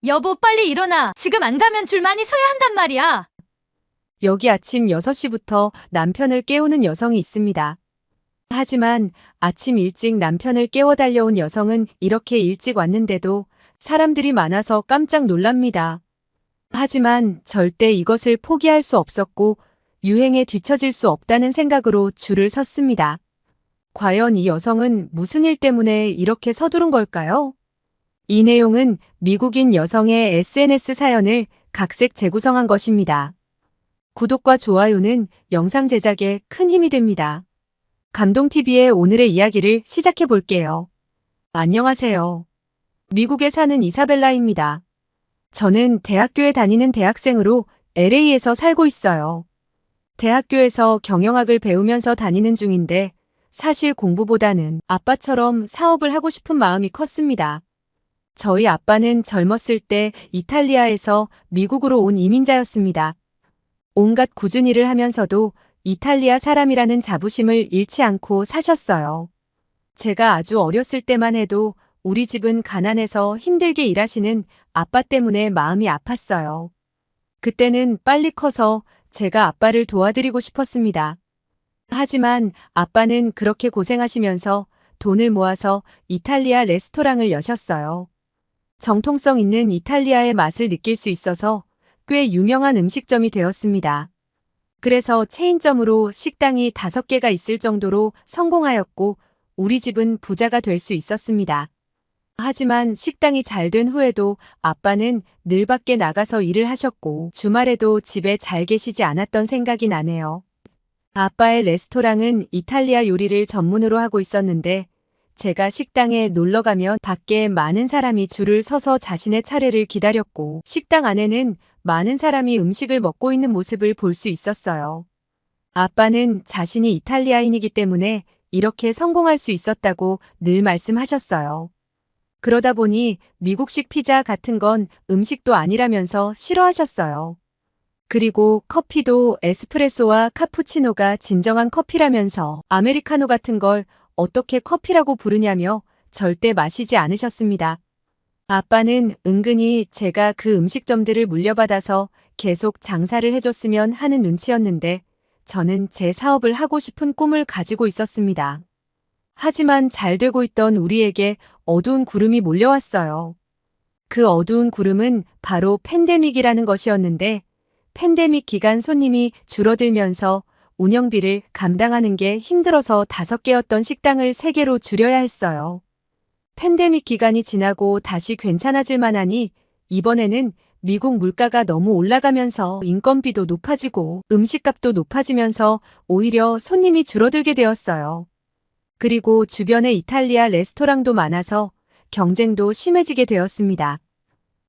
여보, 빨리 일어나. 지금 안 가면 줄 많이 서야 한단 말이야. 여기 아침 6시부터 남편을 깨우는 여성이 있습니다. 하지만 아침 일찍 남편을 깨워 달려온 여성은 이렇게 일찍 왔는데도 사람들이 많아서 깜짝 놀랍니다. 하지만 절대 이것을 포기할 수 없었고 유행에 뒤처질 수 없다는 생각으로 줄을 섰습니다. 과연 이 여성은 무슨 일 때문에 이렇게 서두른 걸까요? 이 내용은 미국인 여성의 SNS 사연을 각색 재구성한 것입니다. 구독과 좋아요는 영상 제작에 큰 힘이 됩니다. 감동TV의 오늘의 이야기를 시작해 볼게요. 안녕하세요. 미국에 사는 이사벨라입니다. 저는 대학교에 다니는 대학생으로 LA에서 살고 있어요. 대학교에서 경영학을 배우면서 다니는 중인데 사실 공부보다는 아빠처럼 사업을 하고 싶은 마음이 컸습니다. 저희 아빠는 젊었을 때 이탈리아에서 미국으로 온 이민자였습니다. 온갖 굳은 일을 하면서도 이탈리아 사람이라는 자부심을 잃지 않고 사셨어요. 제가 아주 어렸을 때만 해도 우리 집은 가난해서 힘들게 일하시는 아빠 때문에 마음이 아팠어요. 그때는 빨리 커서 제가 아빠를 도와드리고 싶었습니다. 하지만 아빠는 그렇게 고생하시면서 돈을 모아서 이탈리아 레스토랑을 여셨어요. 정통성 있는 이탈리아의 맛을 느낄 수 있어서 꽤 유명한 음식점이 되었습니다. 그래서 체인점으로 식당이 5개가 있을 정도로 성공하였고 우리 집은 부자가 될 수 있었습니다. 하지만 식당이 잘 된 후에도 아빠는 늘 밖에 나가서 일을 하셨고 주말에도 집에 잘 계시지 않았던 생각이 나네요. 아빠의 레스토랑은 이탈리아 요리를 전문으로 하고 있었는데 제가 식당에 놀러 가면 밖에 많은 사람이 줄을 서서 자신의 차례를 기다렸고 식당 안에는 많은 사람이 음식을 먹고 있는 모습을 볼 수 있었어요. 아빠는 자신이 이탈리아인이기 때문에 이렇게 성공할 수 있었다고 늘 말씀하셨어요. 그러다 보니 미국식 피자 같은 건 음식도 아니라면서 싫어하셨어요. 그리고 커피도 에스프레소와 카푸치노가 진정한 커피라면서 아메리카노 같은 걸 어떻게 커피라고 부르냐며 절대 마시지 않으셨습니다. 아빠는 은근히 제가 그 음식점들을 물려받아서 계속 장사를 해줬으면 하는 눈치였는데 저는 제 사업을 하고 싶은 꿈을 가지고 있었습니다. 하지만 잘 되고 있던 우리에게 어두운 구름이 몰려왔어요. 그 어두운 구름은 바로 팬데믹이라는 것이었는데 팬데믹 기간 손님이 줄어들면서 운영비를 감당하는 게 힘들어서 5개였던 식당을 3개로 줄여야 했어요. 팬데믹 기간이 지나고 다시 괜찮아질 만하니 이번에는 미국 물가가 너무 올라가면서 인건비도 높아지고 음식값도 높아지면서 오히려 손님이 줄어들게 되었어요. 그리고 주변에 이탈리아 레스토랑도 많아서 경쟁도 심해지게 되었습니다.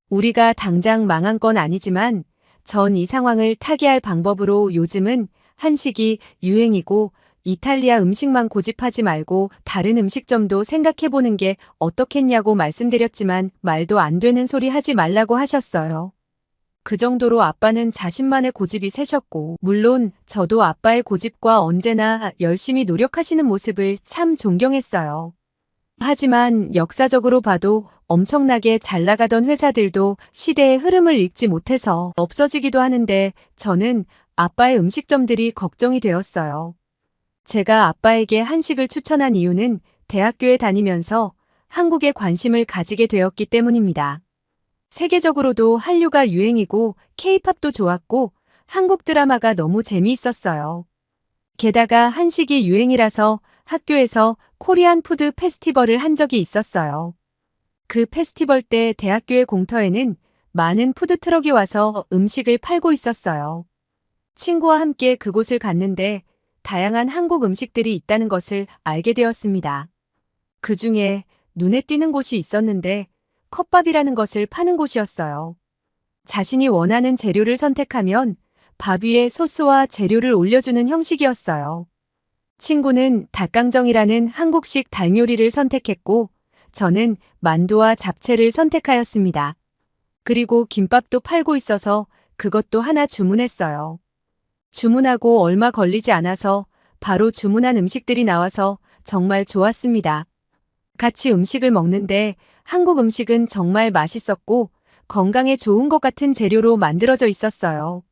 우리가 당장 망한 건 아니지만 전 이 상황을 타개할 방법으로 요즘은 한식이 유행이고 이탈리아 음식만 고집하지 말고 다른 음식점도 생각해보는 게 어떻겠냐고 말씀드렸지만 말도 안 되는 소리 하지 말라고 하셨어요. 그 정도로 아빠는 자신만의 고집이 세셨고 물론 저도 아빠의 고집과 언제나 열심히 노력하시는 모습을 참 존경했어요. 하지만 역사적으로 봐도 엄청나게 잘 나가던 회사들도 시대의 흐름을 읽지 못해서 없어지기도 하는데 저는 아빠의 음식점들이 걱정이 되었어요. 제가 아빠에게 한식을 추천한 이유는 대학교에 다니면서 한국에 관심을 가지게 되었기 때문입니다. 세계적으로도 한류가 유행이고 K-팝도 좋았고 한국 드라마가 너무 재미있었어요. 게다가 한식이 유행이라서 학교에서 코리안 푸드 페스티벌을 한 적이 있었어요. 그 페스티벌 때 대학교의 공터에는 많은 푸드트럭이 와서 음식을 팔고 있었어요. 친구와 함께 그곳을 갔는데 다양한 한국 음식들이 있다는 것을 알게 되었습니다. 그 중에 눈에 띄는 곳이 있었는데 컵밥이라는 것을 파는 곳이었어요. 자신이 원하는 재료를 선택하면 밥 위에 소스와 재료를 올려주는 형식이었어요. 친구는 닭강정이라는 한국식 닭 요리를 선택했고 저는 만두와 잡채를 선택하였습니다. 그리고 김밥도 팔고 있어서 그것도 하나 주문했어요. 주문하고 얼마 걸리지 않아서 바로 주문한 음식들이 나와서 정말 좋았습니다. 같이 음식을 먹는데 한국 음식은 정말 맛있었고 건강에 좋은 것 같은 재료로 만들어져 있었어요.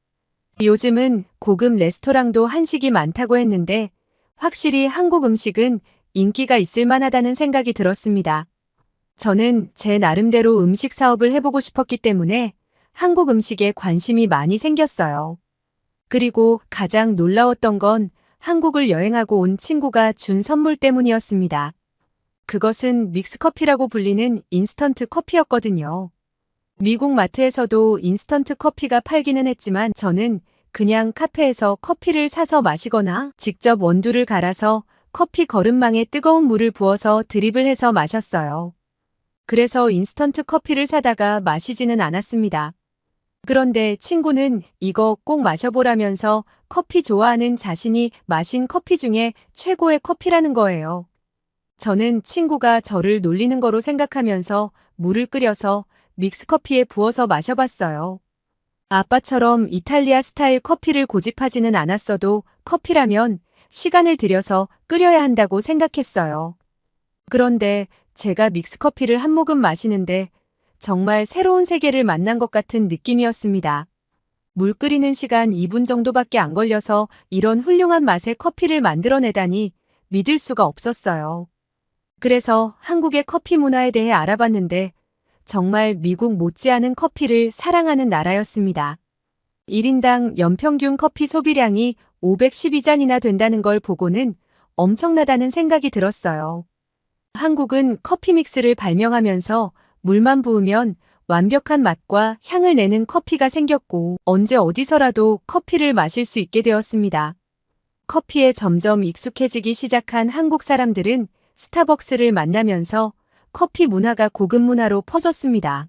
요즘은 고급 레스토랑도 한식이 많다고 했는데 확실히 한국 음식은 인기가 있을 만하다는 생각이 들었습니다. 저는 제 나름대로 음식 사업을 해보고 싶었기 때문에 한국 음식에 관심이 많이 생겼어요. 그리고 가장 놀라웠던 건 한국을 여행하고 온 친구가 준 선물 때문이었습니다. 그것은 믹스커피라고 불리는 인스턴트 커피였거든요. 미국 마트에서도 인스턴트 커피가 팔기는 했지만 저는 그냥 카페에서 커피를 사서 마시거나 직접 원두를 갈아서 커피 거름망에 뜨거운 물을 부어서 드립을 해서 마셨어요. 그래서 인스턴트 커피를 사다가 마시지는 않았습니다. 그런데 친구는 이거 꼭 마셔보라면서 커피 좋아하는 자신이 마신 커피 중에 최고의 커피라는 거예요. 저는 친구가 저를 놀리는 거로 생각하면서 물을 끓여서 믹스커피에 부어서 마셔봤어요. 아빠처럼 이탈리아 스타일 커피를 고집하지는 않았어도 커피라면 시간을 들여서 끓여야 한다고 생각했어요. 그런데 제가 믹스커피를 한 모금 마시는데 정말 새로운 세계를 만난 것 같은 느낌이었습니다. 물 끓이는 시간 2분 정도밖에 안 걸려서 이런 훌륭한 맛의 커피를 만들어내다니 믿을 수가 없었어요. 그래서 한국의 커피 문화에 대해 알아봤는데 정말 미국 못지않은 커피를 사랑하는 나라였습니다. 1인당 연평균 커피 소비량이 512잔이나 된다는 걸 보고는 엄청나다는 생각이 들었어요. 한국은 커피 믹스를 발명하면서 물만 부으면 완벽한 맛과 향을 내는 커피가 생겼고 언제 어디서라도 커피를 마실 수 있게 되었습니다. 커피에 점점 익숙해지기 시작한 한국 사람들은 스타벅스를 만나면서 커피 문화가 고급 문화로 퍼졌습니다.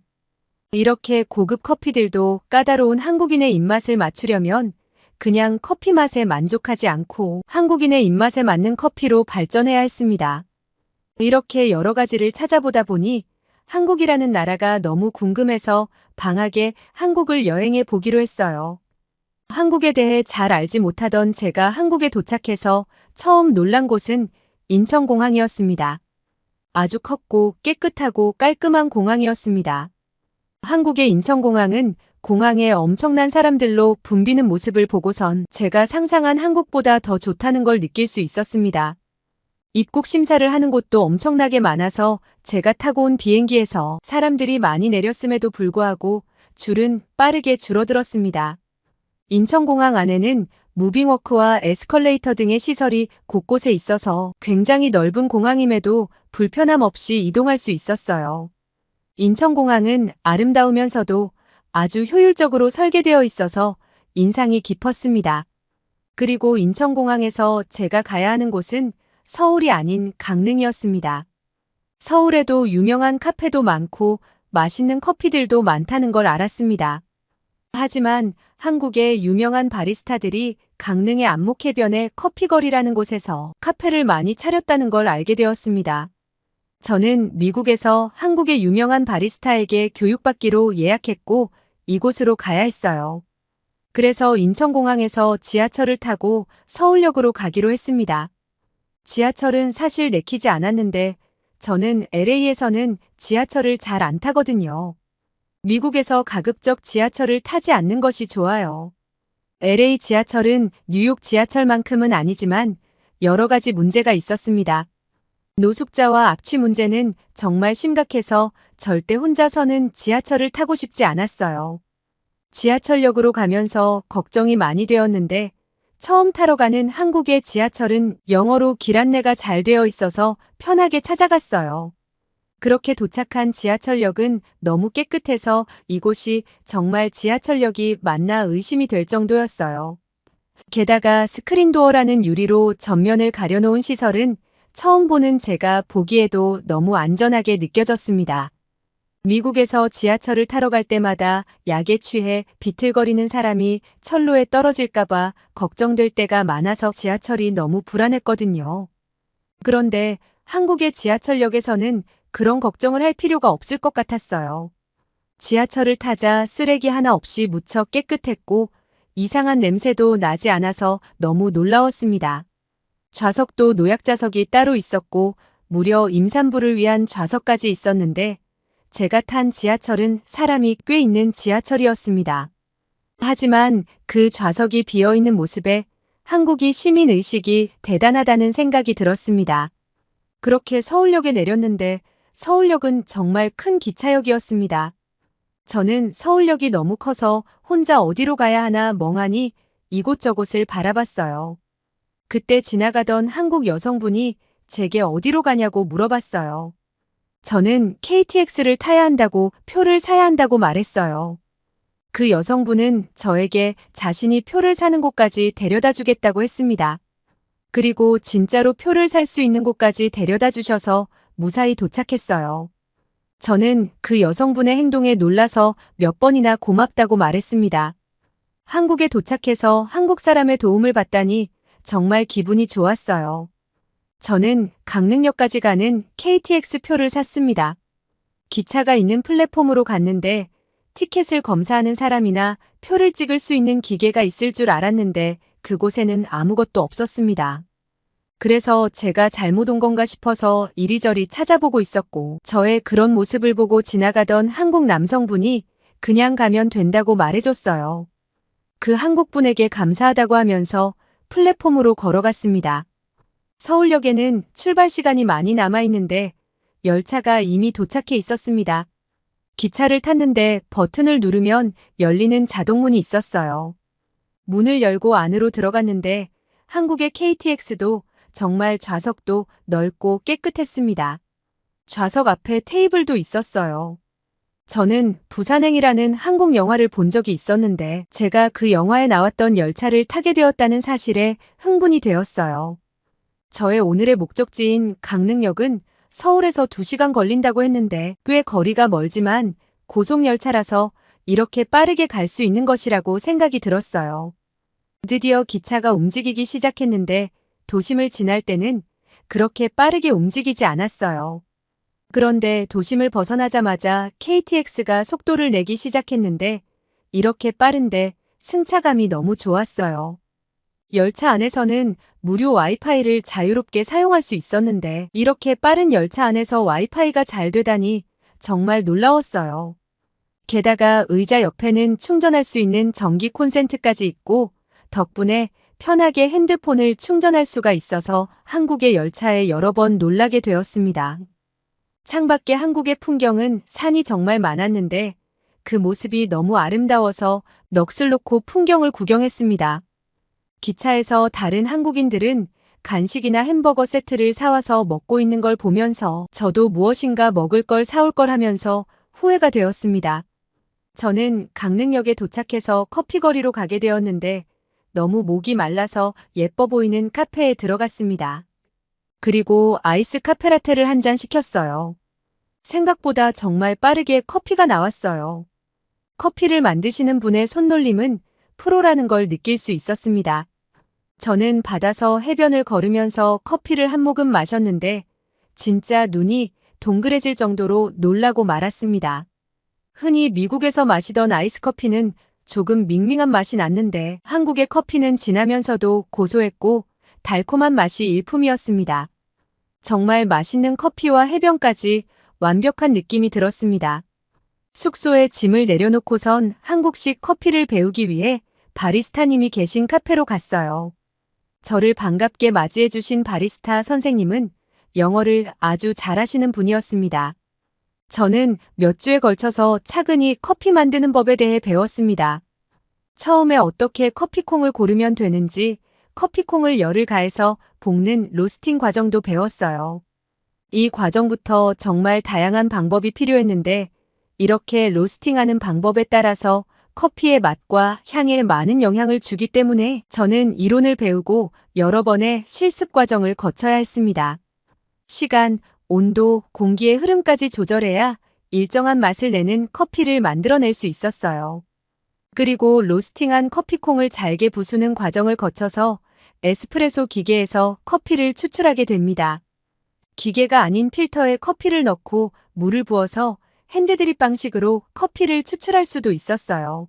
이렇게 고급 커피들도 까다로운 한국인의 입맛을 맞추려면 그냥 커피 맛에 만족하지 않고 한국인의 입맛에 맞는 커피로 발전해야 했습니다. 이렇게 여러 가지를 찾아보다 보니 한국이라는 나라가 너무 궁금해서 방학에 한국을 여행해 보기로 했어요. 한국에 대해 잘 알지 못하던 제가 한국에 도착해서 처음 놀란 곳은 인천공항이었습니다. 아주 컸고 깨끗하고 깔끔한 공항이었습니다. 한국의 인천공항은 공항에 엄청난 사람들로 붐비는 모습을 보고선 제가 상상한 한국보다 더 좋다는 걸 느낄 수 있었습니다. 입국 심사를 하는 곳도 엄청나게 많아서 제가 타고 온 비행기에서 사람들이 많이 내렸음에도 불구하고 줄은 빠르게 줄어들었습니다. 인천공항 안에는 무빙워크와 에스컬레이터 등의 시설이 곳곳에 있어서 굉장히 넓은 공항임에도 불편함 없이 이동할 수 있었어요. 인천공항은 아름다우면서도 아주 효율적으로 설계되어 있어서 인상이 깊었습니다. 그리고 인천공항에서 제가 가야 하는 곳은 서울이 아닌 강릉이었습니다. 서울에도 유명한 카페도 많고 맛있는 커피들도 많다는 걸 알았습니다. 하지만 한국의 유명한 바리스타들이 강릉의 안목해변의 커피거리라는 곳에서 카페를 많이 차렸다는 걸 알게 되었습니다. 저는 미국에서 한국의 유명한 바리스타에게 교육받기로 예약했고 이곳으로 가야 했어요. 그래서 인천공항에서 지하철을 타고 서울역으로 가기로 했습니다. 지하철은 사실 내키지 않았는데 저는 LA에서는 지하철을 잘 안 타거든요. 미국에서 가급적 지하철을 타지 않는 것이 좋아요. LA 지하철은 뉴욕 지하철만큼은 아니지만 여러 가지 문제가 있었습니다. 노숙자와 악취 문제는 정말 심각해서 절대 혼자서는 지하철을 타고 싶지 않았어요. 지하철역으로 가면서 걱정이 많이 되었는데 처음 타러 가는 한국의 지하철은 영어로 길 안내가 잘 되어 있어서 편하게 찾아갔어요. 그렇게 도착한 지하철역은 너무 깨끗해서 이곳이 정말 지하철역이 맞나 의심이 될 정도였어요. 게다가 스크린도어라는 유리로 전면을 가려놓은 시설은 처음 보는 제가 보기에도 너무 안전하게 느껴졌습니다. 미국에서 지하철을 타러 갈 때마다 약에 취해 비틀거리는 사람이 철로에 떨어질까봐 걱정될 때가 많아서 지하철이 너무 불안했거든요. 그런데 한국의 지하철역에서는 그런 걱정을 할 필요가 없을 것 같았어요. 지하철을 타자 쓰레기 하나 없이 무척 깨끗했고 이상한 냄새도 나지 않아서 너무 놀라웠습니다. 좌석도 노약자석이 따로 있었고 무려 임산부를 위한 좌석까지 있었는데 제가 탄 지하철은 사람이 꽤 있는 지하철이었습니다. 하지만 그 좌석이 비어있는 모습에 한국이 시민의식이 대단하다는 생각이 들었습니다. 그렇게 서울역에 내렸는데 서울역은 정말 큰 기차역이었습니다. 저는 서울역이 너무 커서 혼자 어디로 가야 하나 멍하니 이곳저곳을 바라봤어요. 그때 지나가던 한국 여성분이 제게 어디로 가냐고 물어봤어요. 저는 KTX를 타야 한다고 표를 사야 한다고 말했어요. 그 여성분은 저에게 자신이 표를 사는 곳까지 데려다 주겠다고 했습니다. 그리고 진짜로 표를 살 수 있는 곳까지 데려다 주셔서 무사히 도착했어요. 저는 그 여성분의 행동에 놀라서 몇 번이나 고맙다고 말했습니다. 한국에 도착해서 한국 사람의 도움을 받다니 정말 기분이 좋았어요. 저는 강릉역까지 가는 KTX 표를 샀습니다. 기차가 있는 플랫폼으로 갔는데 티켓을 검사하는 사람이나 표를 찍을 수 있는 기계가 있을 줄 알았는데 그곳에는 아무것도 없었습니다. 그래서 제가 잘못 온 건가 싶어서 이리저리 찾아보고 있었고 저의 그런 모습을 보고 지나가던 한국 남성분이 그냥 가면 된다고 말해줬어요. 그 한국분에게 감사하다고 하면서 플랫폼으로 걸어갔습니다. 서울역에는 출발 시간이 많이 남아있는데 열차가 이미 도착해 있었습니다. 기차를 탔는데 버튼을 누르면 열리는 자동문이 있었어요. 문을 열고 안으로 들어갔는데 한국의 KTX도 정말 좌석도 넓고 깨끗했습니다. 좌석 앞에 테이블도 있었어요. 저는 부산행이라는 한국 영화를 본 적이 있었는데 제가 그 영화에 나왔던 열차를 타게 되었다는 사실에 흥분이 되었어요. 저의 오늘의 목적지인 강릉역은 서울에서 2시간 걸린다고 했는데 꽤 거리가 멀지만 고속열차라서 이렇게 빠르게 갈 수 있는 것이라고 생각이 들었어요. 드디어 기차가 움직이기 시작했는데 도심을 지날 때는 그렇게 빠르게 움직이지 않았어요. 그런데 도심을 벗어나자마자 KTX가 속도를 내기 시작했는데 이렇게 빠른데 승차감이 너무 좋았어요. 열차 안에서는 무료 와이파이를 자유롭게 사용할 수 있었는데 이렇게 빠른 열차 안에서 와이파이가 잘 되다니 정말 놀라웠어요. 게다가 의자 옆에는 충전할 수 있는 전기 콘센트까지 있고 덕분에 편하게 핸드폰을 충전할 수가 있어서 한국의 열차에 여러 번 놀라게 되었습니다. 창밖의 한국의 풍경은 산이 정말 많았는데 그 모습이 너무 아름다워서 넋을 놓고 풍경을 구경했습니다. 기차에서 다른 한국인들은 간식이나 햄버거 세트를 사와서 먹고 있는 걸 보면서 저도 무엇인가 먹을 걸 사올 걸 하면서 후회가 되었습니다. 저는 강릉역에 도착해서 커피거리로 가게 되었는데 너무 목이 말라서 예뻐 보이는 카페에 들어갔습니다. 그리고 아이스 카페라테를 한 잔 시켰어요. 생각보다 정말 빠르게 커피가 나왔어요. 커피를 만드시는 분의 손놀림은 프로라는 걸 느낄 수 있었습니다. 저는 받아서 해변을 걸으면서 커피를 한 모금 마셨는데 진짜 눈이 동그래질 정도로 놀라고 말았습니다. 흔히 미국에서 마시던 아이스커피는 조금 밍밍한 맛이 났는데 한국의 커피는 진하면서도 고소했고 달콤한 맛이 일품이었습니다. 정말 맛있는 커피와 해변까지 완벽한 느낌이 들었습니다. 숙소에 짐을 내려놓고선 한국식 커피를 배우기 위해 바리스타님이 계신 카페로 갔어요. 저를 반갑게 맞이해 주신 바리스타 선생님은 영어를 아주 잘하시는 분이었습니다. 저는 몇 주에 걸쳐서 차근히 커피 만드는 법에 대해 배웠습니다. 처음에 어떻게 커피콩을 고르면 되는지, 커피콩을 열을 가해서 볶는 로스팅 과정도 배웠어요. 이 과정부터 정말 다양한 방법이 필요했는데 이렇게 로스팅하는 방법에 따라서 커피의 맛과 향에 많은 영향을 주기 때문에 저는 이론을 배우고 여러 번의 실습 과정을 거쳐야 했습니다. 시간, 온도, 공기의 흐름까지 조절해야 일정한 맛을 내는 커피를 만들어낼 수 있었어요. 그리고 로스팅한 커피콩을 잘게 부수는 과정을 거쳐서 에스프레소 기계에서 커피를 추출하게 됩니다. 기계가 아닌 필터에 커피를 넣고 물을 부어서 핸드드립 방식으로 커피를 추출할 수도 있었어요.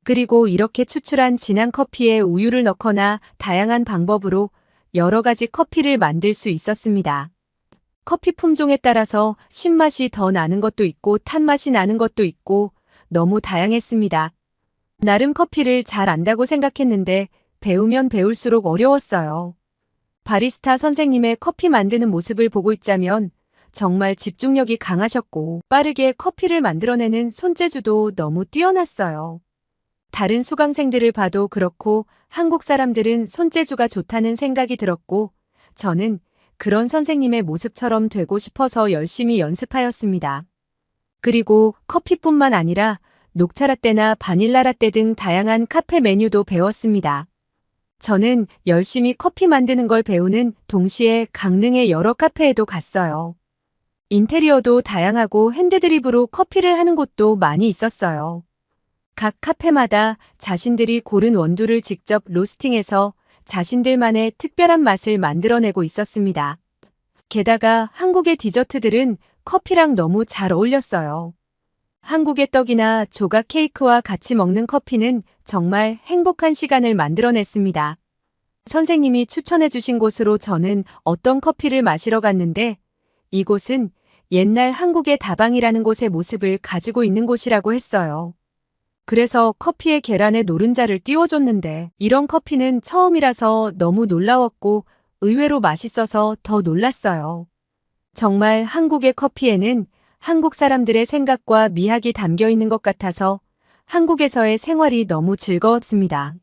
그리고 이렇게 추출한 진한 커피에 우유를 넣거나 다양한 방법으로 여러 가지 커피를 만들 수 있었습니다. 커피 품종에 따라서 신맛이 더 나는 것도 있고 탄맛이 나는 것도 있고 너무 다양했습니다. 나름 커피를 잘 안다고 생각했는데 배우면 배울수록 어려웠어요. 바리스타 선생님의 커피 만드는 모습을 보고 있자면 정말 집중력이 강하셨고 빠르게 커피를 만들어내는 손재주도 너무 뛰어났어요. 다른 수강생들을 봐도 그렇고 한국 사람들은 손재주가 좋다는 생각이 들었고 저는 그런 선생님의 모습처럼 되고 싶어서 열심히 연습하였습니다. 그리고 커피뿐만 아니라 녹차라떼나 바닐라라떼 등 다양한 카페 메뉴도 배웠습니다. 저는 열심히 커피 만드는 걸 배우는 동시에 강릉의 여러 카페에도 갔어요. 인테리어도 다양하고 핸드드립으로 커피를 하는 곳도 많이 있었어요. 각 카페마다 자신들이 고른 원두를 직접 로스팅해서 자신들만의 특별한 맛을 만들어내고 있었습니다. 게다가 한국의 디저트들은 커피랑 너무 잘 어울렸어요. 한국의 떡이나 조각 케이크와 같이 먹는 커피는 정말 행복한 시간을 만들어냈습니다. 선생님이 추천해 주신 곳으로 저는 어떤 커피를 마시러 갔는데 이곳은 옛날 한국의 다방이라는 곳의 모습을 가지고 있는 곳이라고 했어요. 그래서 커피에 계란에 노른자를 띄워줬는데 이런 커피는 처음이라서 너무 놀라웠고 의외로 맛있어서 더 놀랐어요. 정말 한국의 커피에는 한국 사람들의 생각과 미학이 담겨 있는 것 같아서 한국에서의 생활이 너무 즐거웠습니다.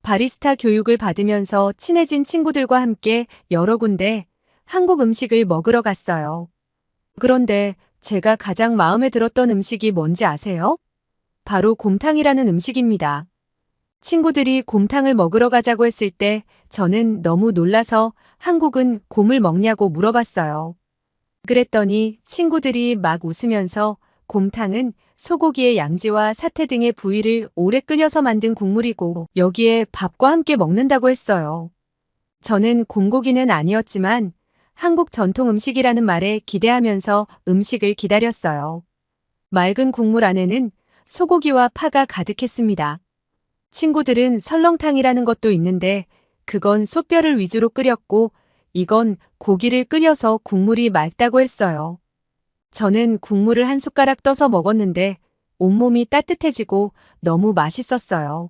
바리스타 교육을 받으면서 친해진 친구들과 함께 여러 군데 한국 음식을 먹으러 갔어요. 그런데 제가 가장 마음에 들었던 음식이 뭔지 아세요? 바로 곰탕이라는 음식입니다. 친구들이 곰탕을 먹으러 가자고 했을 때 저는 너무 놀라서 한국은 곰을 먹냐고 물어봤어요. 그랬더니 친구들이 막 웃으면서 곰탕은 소고기의 양지와 사태 등의 부위를 오래 끓여서 만든 국물이고 여기에 밥과 함께 먹는다고 했어요. 저는 곰고기는 아니었지만 한국 전통 음식이라는 말에 기대하면서 음식을 기다렸어요. 맑은 국물 안에는 소고기와 파가 가득했습니다. 친구들은 설렁탕이라는 것도 있는데 그건 솥뼈를 위주로 끓였고 이건 고기를 끓여서 국물이 맑다고 했어요. 저는 국물을 한 숟가락 떠서 먹었는데 온몸이 따뜻해지고 너무 맛있었어요.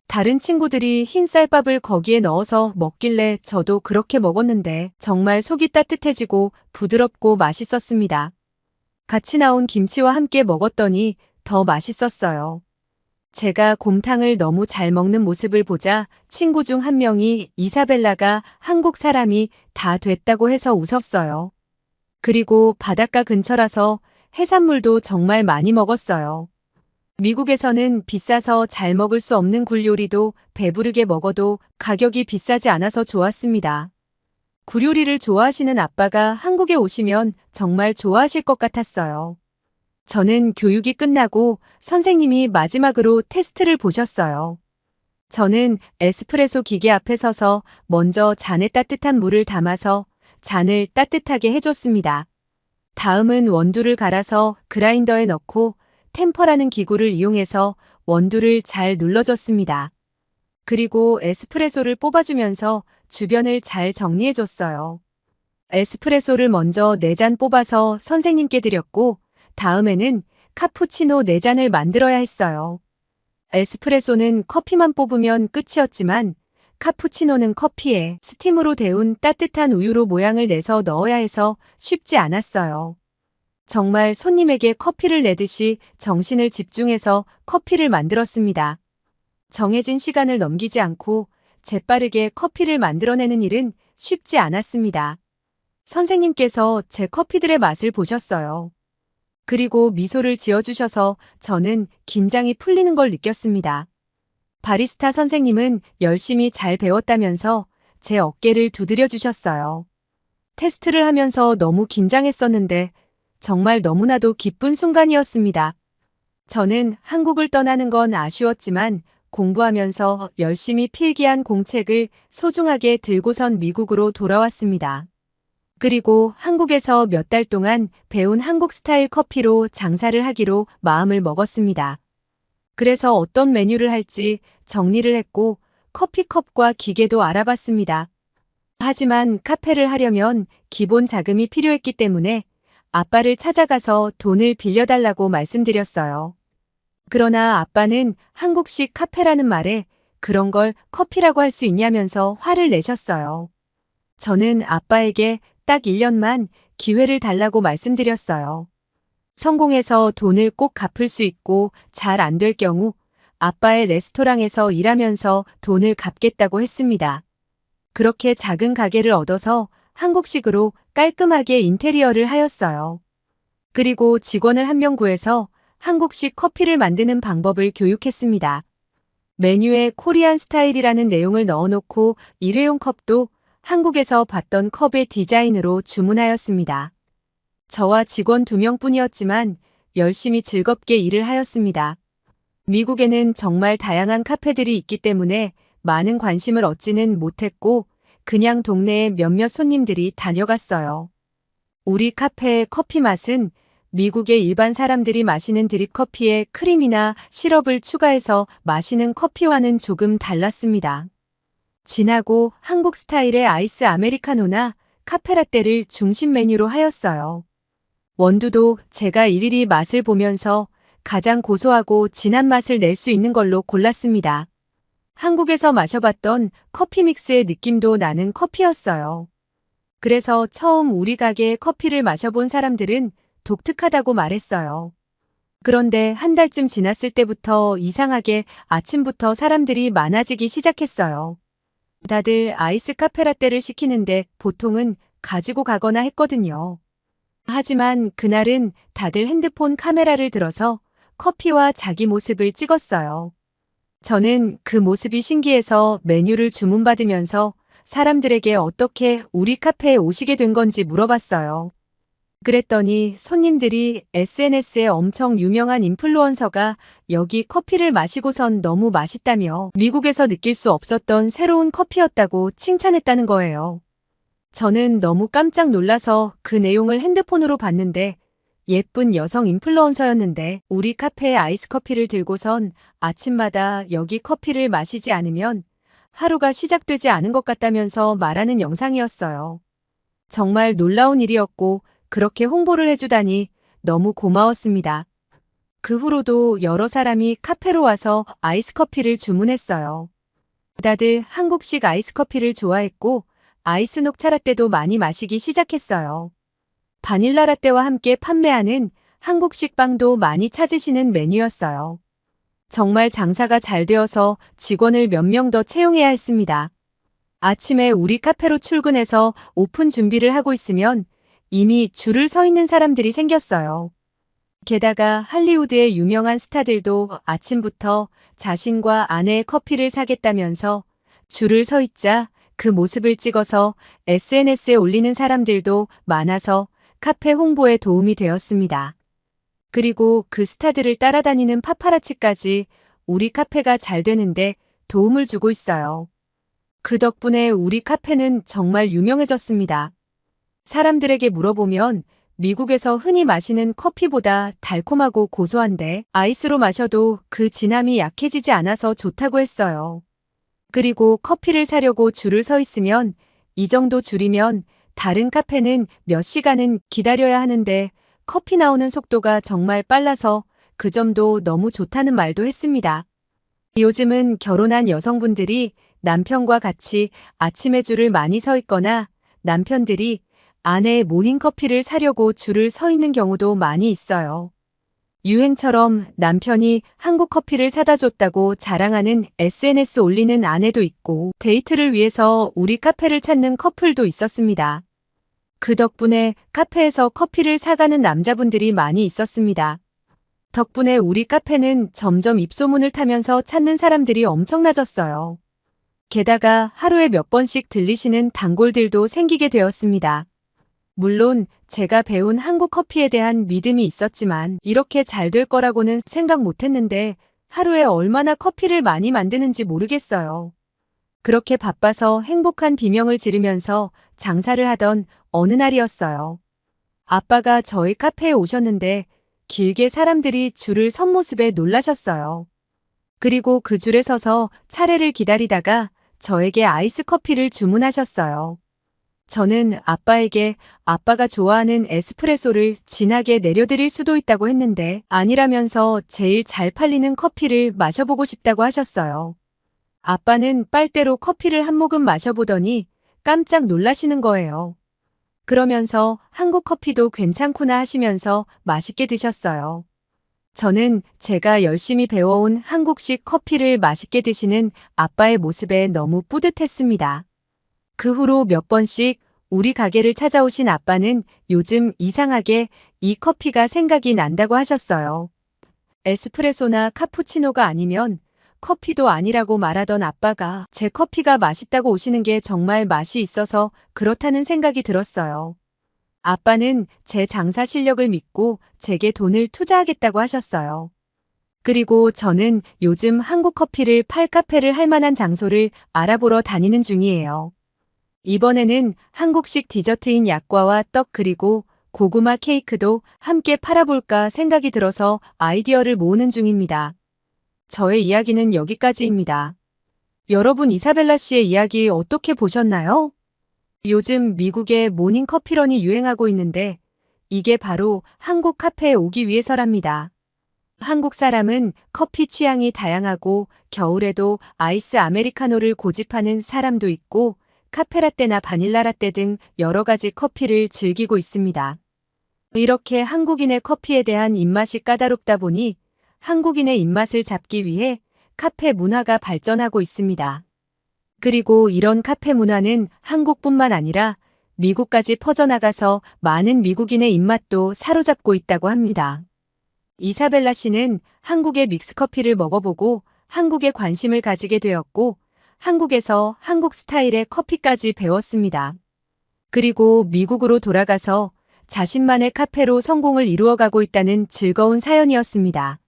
다른 친구들이 흰 쌀밥을 거기에 넣어서 먹길래 저도 그렇게 먹었는데 정말 속이 따뜻해지고 부드럽고 맛있었습니다. 같이 나온 김치와 함께 먹었더니 더 맛있었어요. 제가 곰탕을 너무 잘 먹는 모습을 보자 친구 중 한 명이 이사벨라가 한국 사람이 다 됐다고 해서 웃었어요. 그리고 바닷가 근처라서 해산물도 정말 많이 먹었어요. 미국에서는 비싸서 잘 먹을 수 없는 굴 요리도 배부르게 먹어도 가격이 비싸지 않아서 좋았습니다. 굴 요리를 좋아하시는 아빠가 한국에 오시면 정말 좋아하실 것 같았어요. 저는 교육이 끝나고 선생님이 마지막으로 테스트를 보셨어요. 저는 에스프레소 기계 앞에 서서 먼저 잔에 따뜻한 물을 담아서 잔을 따뜻하게 해줬습니다. 다음은 원두를 갈아서 그라인더에 넣고 템퍼라는 기구를 이용해서 원두를 잘 눌러줬습니다. 그리고 에스프레소를 뽑아주면서 주변을 잘 정리해줬어요. 에스프레소를 먼저 4잔 뽑아서 선생님께 드렸고 다음에는 카푸치노 4잔을 만들어야 했어요. 에스프레소는 커피만 뽑으면 끝이었지만 카푸치노는 커피에 스팀으로 데운 따뜻한 우유로 모양을 내서 넣어야 해서 쉽지 않았어요. 정말 손님에게 커피를 내듯이 정신을 집중해서 커피를 만들었습니다. 정해진 시간을 넘기지 않고 재빠르게 커피를 만들어내는 일은 쉽지 않았습니다. 선생님께서 제 커피들의 맛을 보셨어요. 그리고 미소를 지어주셔서 저는 긴장이 풀리는 걸 느꼈습니다. 바리스타 선생님은 열심히 잘 배웠다면서 제 어깨를 두드려 주셨어요. 테스트를 하면서 너무 긴장했었는데 정말 너무나도 기쁜 순간이었습니다. 저는 한국을 떠나는 건 아쉬웠지만 공부하면서 열심히 필기한 공책을 소중하게 들고선 미국으로 돌아왔습니다. 그리고 한국에서 몇 달 동안 배운 한국 스타일 커피로 장사를 하기로 마음을 먹었습니다. 그래서 어떤 메뉴를 할지 정리를 했고 커피컵과 기계도 알아봤습니다. 하지만 카페를 하려면 기본 자금이 필요했기 때문에 아빠를 찾아가서 돈을 빌려달라고 말씀드렸어요. 그러나 아빠는 한국식 카페라는 말에 그런 걸 커피라고 할 수 있냐면서 화를 내셨어요. 저는 아빠에게 딱 1년만 기회를 달라고 말씀드렸어요. 성공해서 돈을 꼭 갚을 수 있고 잘 안 될 경우 아빠의 레스토랑에서 일하면서 돈을 갚겠다고 했습니다. 그렇게 작은 가게를 얻어서 한국식으로 깔끔하게 인테리어를 하였어요. 그리고 직원을 한 명 구해서 한국식 커피를 만드는 방법을 교육했습니다. 메뉴에 코리안 스타일이라는 내용을 넣어놓고 일회용 컵도 한국에서 봤던 컵의 디자인으로 주문하였습니다. 저와 직원 2명뿐이었지만 열심히 즐겁게 일을 하였습니다. 미국에는 정말 다양한 카페들이 있기 때문에 많은 관심을 얻지는 못했고 그냥 동네에 몇몇 손님들이 다녀갔어요. 우리 카페의 커피 맛은 미국의 일반 사람들이 마시는 드립커피에 크림이나 시럽을 추가해서 마시는 커피와는 조금 달랐습니다. 진하고 한국 스타일의 아이스 아메리카노나 카페라떼를 중심 메뉴로 하였어요. 원두도 제가 일일이 맛을 보면서 가장 고소하고 진한 맛을 낼 수 있는 걸로 골랐습니다. 한국에서 마셔봤던 커피 믹스의 느낌도 나는 커피였어요. 그래서 처음 우리 가게의 커피를 마셔본 사람들은 독특하다고 말했어요. 그런데 한 달쯤 지났을 때부터 이상하게 아침부터 사람들이 많아지기 시작했어요. 다들 아이스 카페라떼를 시키는데 보통은 가지고 가거나 했거든요. 하지만 그날은 다들 핸드폰 카메라를 들어서 커피와 자기 모습을 찍었어요. 저는 그 모습이 신기해서 메뉴를 주문받으면서 사람들에게 어떻게 우리 카페에 오시게 된 건지 물어봤어요. 그랬더니 손님들이 SNS에 엄청 유명한 인플루언서가 여기 커피를 마시고선 너무 맛있다며 미국에서 느낄 수 없었던 새로운 커피였다고 칭찬했다는 거예요. 저는 너무 깜짝 놀라서 그 내용을 핸드폰으로 봤는데 예쁜 여성 인플루언서였는데 우리 카페에 아이스 커피를 들고선 아침마다 여기 커피를 마시지 않으면 하루가 시작되지 않은 것 같다면서 말하는 영상이었어요. 정말 놀라운 일이었고 그렇게 홍보를 해주다니 너무 고마웠습니다. 그 후로도 여러 사람이 카페로 와서 아이스 커피를 주문했어요. 다들 한국식 아이스 커피를 좋아했고 아이스 녹차 라떼도 많이 마시기 시작했어요. 바닐라 라떼와 함께 판매하는 한국식 빵도 많이 찾으시는 메뉴였어요. 정말 장사가 잘 되어서 직원을 몇 명 더 채용해야 했습니다. 아침에 우리 카페로 출근해서 오픈 준비를 하고 있으면 이미 줄을 서 있는 사람들이 생겼어요. 게다가 할리우드의 유명한 스타들도 아침부터 자신과 아내의 커피를 사겠다면서 줄을 서 있자 그 모습을 찍어서 SNS에 올리는 사람들도 많아서 카페 홍보에 도움이 되었습니다. 그리고 그 스타들을 따라다니는 파파라치까지 우리 카페가 잘 되는데 도움을 주고 있어요. 그 덕분에 우리 카페는 정말 유명해졌습니다. 사람들에게 물어보면 미국에서 흔히 마시는 커피보다 달콤하고 고소한데 아이스로 마셔도 그 진함이 약해지지 않아서 좋다고 했어요. 그리고 커피를 사려고 줄을 서 있으면 이 정도 줄이면 다른 카페는 몇 시간은 기다려야 하는데 커피 나오는 속도가 정말 빨라서 그 점도 너무 좋다는 말도 했습니다. 요즘은 결혼한 여성분들이 남편과 같이 아침에 줄을 많이 서 있거나 남편들이 아내의 모닝커피를 사려고 줄을 서 있는 경우도 많이 있어요. 유행처럼 남편이 한국 커피를 사다 줬다고 자랑하는 SNS 올리는 아내도 있고 데이트를 위해서 우리 카페를 찾는 커플도 있었습니다. 그 덕분에 카페에서 커피를 사가는 남자분들이 많이 있었습니다. 덕분에 우리 카페는 점점 입소문을 타면서 찾는 사람들이 엄청나졌어요. 게다가 하루에 몇 번씩 들리시는 단골들도 생기게 되었습니다. 물론 제가 배운 한국 커피에 대한 믿음이 있었지만 이렇게 잘 될 거라고는 생각 못했는데 하루에 얼마나 커피를 많이 만드는지 모르겠어요. 그렇게 바빠서 행복한 비명을 지르면서 장사를 하던 어느 날이었어요. 아빠가 저희 카페에 오셨는데 길게 사람들이 줄을 선 모습에 놀라셨어요. 그리고 그 줄에 서서 차례를 기다리다가 저에게 아이스 커피를 주문하셨어요. 저는 아빠에게 아빠가 좋아하는 에스프레소를 진하게 내려드릴 수도 있다고 했는데 아니라면서 제일 잘 팔리는 커피를 마셔보고 싶다고 하셨어요. 아빠는 빨대로 커피를 한 모금 마셔보더니 깜짝 놀라시는 거예요. 그러면서 한국 커피도 괜찮구나 하시면서 맛있게 드셨어요. 저는 제가 열심히 배워온 한국식 커피를 맛있게 드시는 아빠의 모습에 너무 뿌듯했습니다. 그 후로 몇 번씩 우리 가게를 찾아오신 아빠는 요즘 이상하게 이 커피가 생각이 난다고 하셨어요. 에스프레소나 카푸치노가 아니면 커피도 아니라고 말하던 아빠가 제 커피가 맛있다고 오시는 게 정말 맛이 있어서 그렇다는 생각이 들었어요. 아빠는 제 장사 실력을 믿고 제게 돈을 투자하겠다고 하셨어요. 그리고 저는 요즘 한국 커피를 팔 카페를 할 만한 장소를 알아보러 다니는 중이에요. 이번에는 한국식 디저트인 약과와 떡 그리고 고구마 케이크도 함께 팔아볼까 생각이 들어서 아이디어를 모으는 중입니다. 저의 이야기는 여기까지입니다. 여러분 이사벨라 씨의 이야기 어떻게 보셨나요? 요즘 미국에 모닝 커피런이 유행하고 있는데 이게 바로 한국 카페에 오기 위해서랍니다. 한국 사람은 커피 취향이 다양하고 겨울에도 아이스 아메리카노를 고집하는 사람도 있고 카페라떼나 바닐라라떼 등 여러 가지 커피를 즐기고 있습니다. 이렇게 한국인의 커피에 대한 입맛이 까다롭다 보니 한국인의 입맛을 잡기 위해 카페 문화가 발전하고 있습니다. 그리고 이런 카페 문화는 한국뿐만 아니라 미국까지 퍼져나가서 많은 미국인의 입맛도 사로잡고 있다고 합니다. 이사벨라 씨는 한국의 믹스커피를 먹어보고 한국에 관심을 가지게 되었고 한국에서 한국 스타일의 커피까지 배웠습니다. 그리고 미국으로 돌아가서 자신만의 카페로 성공을 이루어가고 있다는 즐거운 사연이었습니다.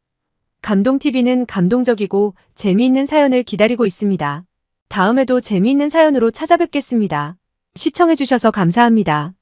감동TV는 감동적이고 재미있는 사연을 기다리고 있습니다. 다음에도 재미있는 사연으로 찾아뵙겠습니다. 시청해주셔서 감사합니다.